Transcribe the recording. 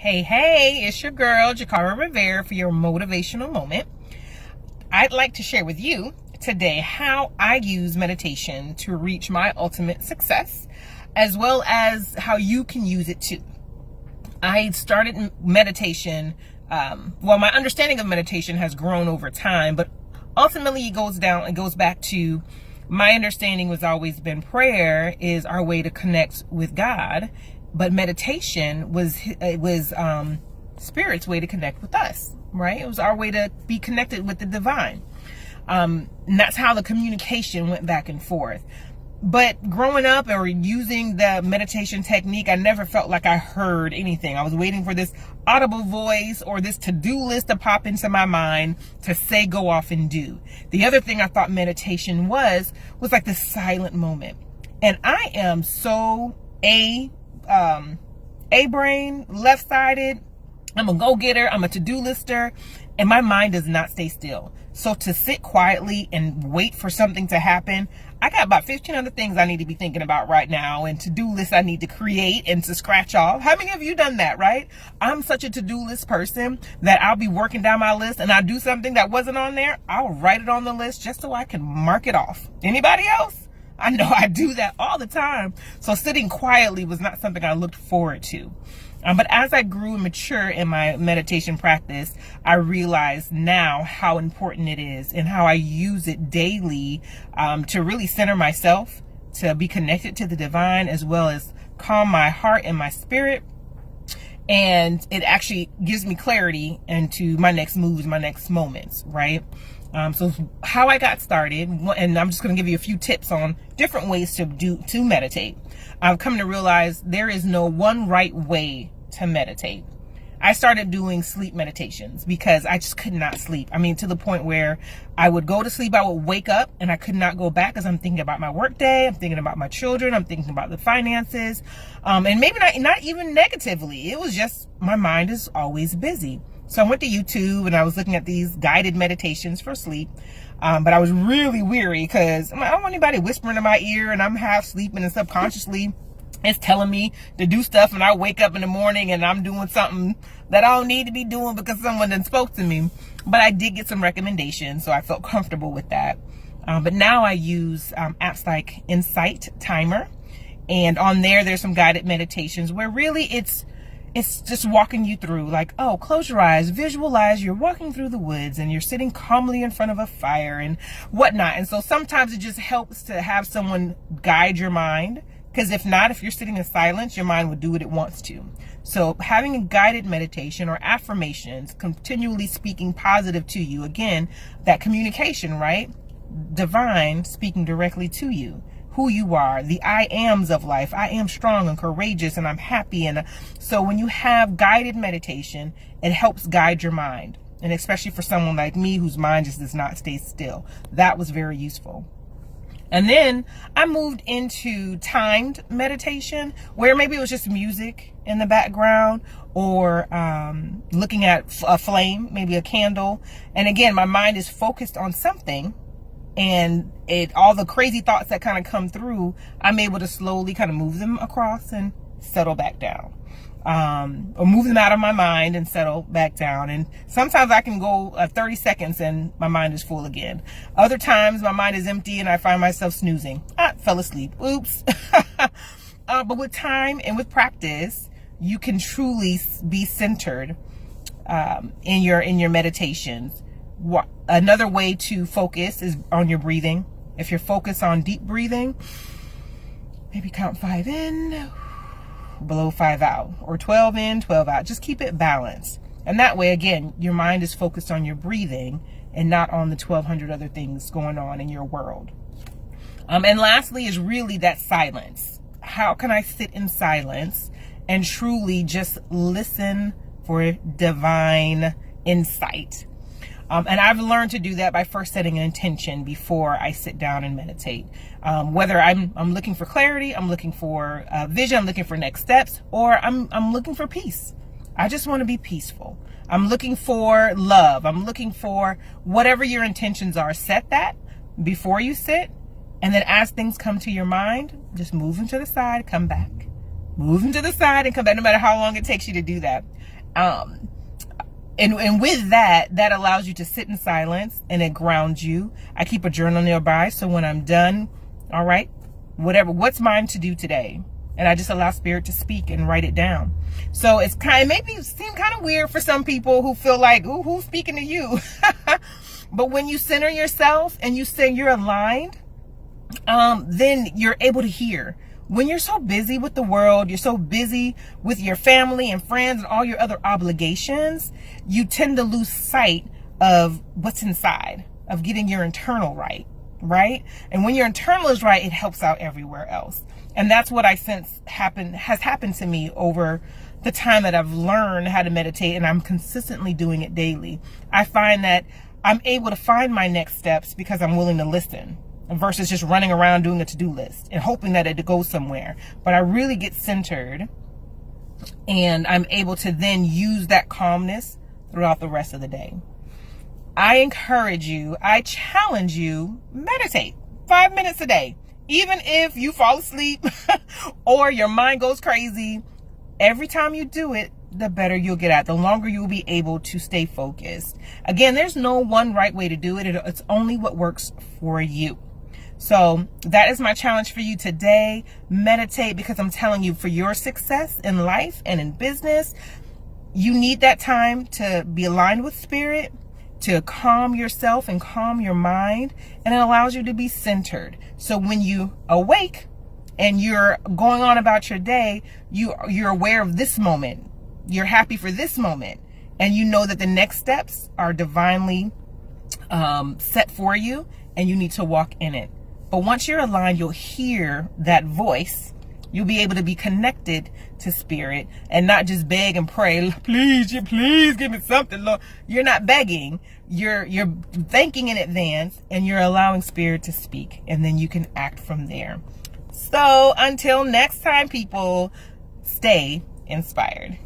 Hey, it's your girl, Jecara Rivera, for your motivational moment. I'd like to share with you today how I use meditation to reach my ultimate success, as well as how you can use it too. I started meditation, my understanding of meditation has grown over time, but ultimately it goes back to my understanding was always been prayer is our way to connect with God. But meditation was Spirit's way to connect with us, right? It was our way to be connected with the divine. And that's how the communication went back and forth. But growing up or using the meditation technique, I never felt like I heard anything. I was waiting for this audible voice or this to-do list to pop into my mind to say, go off and do. The other thing I thought meditation was like this silent moment. And I am so A-brain, left-sided. I'm a go-getter. I'm a to-do lister. And my mind does not stay still. So to sit quietly and wait for something to happen, I got about 15 other things I need to be thinking about right now and to-do lists I need to create and to scratch off. How many of you done that, right? I'm such a to-do list person that I'll be working down my list and I do something that wasn't on there. I'll write it on the list just so I can mark it off. Anybody else? I know I do that all the time. So sitting quietly was not something I looked forward to. But as I grew and mature in my meditation practice, I realized now how important it is and how I use it daily to really center myself, to be connected to the divine, as well as calm my heart and my spirit. And it actually gives me clarity into my next moves, my next moments, right? So how I got started, and I'm just going to give you a few tips on different ways to meditate. I've come to realize there is no one right way to meditate. I started doing sleep meditations because I just could not sleep. I mean, to the point where I would go to sleep, I would wake up and I could not go back because I'm thinking about my work day. I'm thinking about my children. I'm thinking about the finances. And maybe not even negatively. It was just my mind is always busy. So I went to YouTube and I was looking at these guided meditations for sleep. But I was really weary because I don't want anybody whispering in my ear and I'm half sleeping and subconsciously it's telling me to do stuff. And I wake up in the morning and I'm doing something that I don't need to be doing because someone done spoke to me. But I did get some recommendations, so I felt comfortable with that. But now I use apps like Insight Timer. And on there's some guided meditations where really it's just walking you through, like, oh, close your eyes, visualize you're walking through the woods and you're sitting calmly in front of a fire and whatnot. And so sometimes it just helps to have someone guide your mind, because if you're sitting in silence, your mind would do what it wants to. So having a guided meditation or affirmations, continually speaking positive to you, again, that communication, right? Divine speaking directly to you. Who you are, the I ams of life. I am strong and courageous and I'm happy. And so when you have guided meditation, it helps guide your mind. And especially for someone like me whose mind just does not stay still. That was very useful. And then I moved into timed meditation where maybe it was just music in the background or looking at a flame, maybe a candle. And again, my mind is focused on something. And all the crazy thoughts that kind of come through, I'm able to slowly kind of move them across and settle back down. Or move them out of my mind and settle back down. And sometimes I can go 30 seconds and my mind is full again. Other times my mind is empty and I find myself snoozing. Fell asleep. Oops. But with time and with practice, you can truly be centered in your meditations. Another way to focus is on your breathing. If you're focused on deep breathing, maybe count 5 in, below 5 out, or 12 in, 12 out. Just keep it balanced. And that way, again, your mind is focused on your breathing and not on the 1,200 other things going on in your world. And lastly is really that silence. How can I sit in silence and truly just listen for divine insight? And I've learned to do that by first setting an intention before I sit down and meditate. Whether I'm looking for clarity, I'm looking for vision, I'm looking for next steps, or I'm looking for peace. I just want to be peaceful. I'm looking for love. I'm looking for whatever your intentions are. Set that before you sit. And then as things come to your mind, just move them to the side, come back. move them to the side and come back, no matter how long it takes you to do that. And with that allows you to sit in silence, and it grounds you. I keep a journal nearby, so when I'm done, all right, what's mine to do today? And I just allow Spirit to speak and write it down. So it's maybe seem kind of weird for some people who feel like, ooh, who's speaking to you? But when you center yourself and you say you're aligned, then you're able to hear. When you're so busy with the world, you're so busy with your family and friends and all your other obligations, you tend to lose sight of what's inside, of getting your internal right? And when your internal is right, it helps out everywhere else. And that's what I sense has happened to me over the time that I've learned how to meditate, and I'm consistently doing it daily. I find that I'm able to find my next steps because I'm willing to listen, versus just running around doing a to-do list and hoping that it goes somewhere. But I really get centered, and I'm able to then use that calmness throughout the rest of the day. I encourage you, I challenge you, meditate 5 minutes a day. Even if you fall asleep or your mind goes crazy, every time you do it, the better you'll get at it, the longer you'll be able to stay focused. Again, there's no one right way to do it. It's only what works for you. So that is my challenge for you today. Meditate, because I'm telling you, for your success in life and in business, you need that time to be aligned with Spirit, to calm yourself and calm your mind, and it allows you to be centered. So when you awake and you're going on about your day, you're aware of this moment. You're happy for this moment, and you know that the next steps are divinely set for you, and you need to walk in it. But once you're aligned, you'll hear that voice. You'll be able to be connected to Spirit and not just beg and pray, please give me something, Lord. You're not begging. You're thanking in advance, and you're allowing Spirit to speak, and then you can act from there. So until next time, people, stay inspired.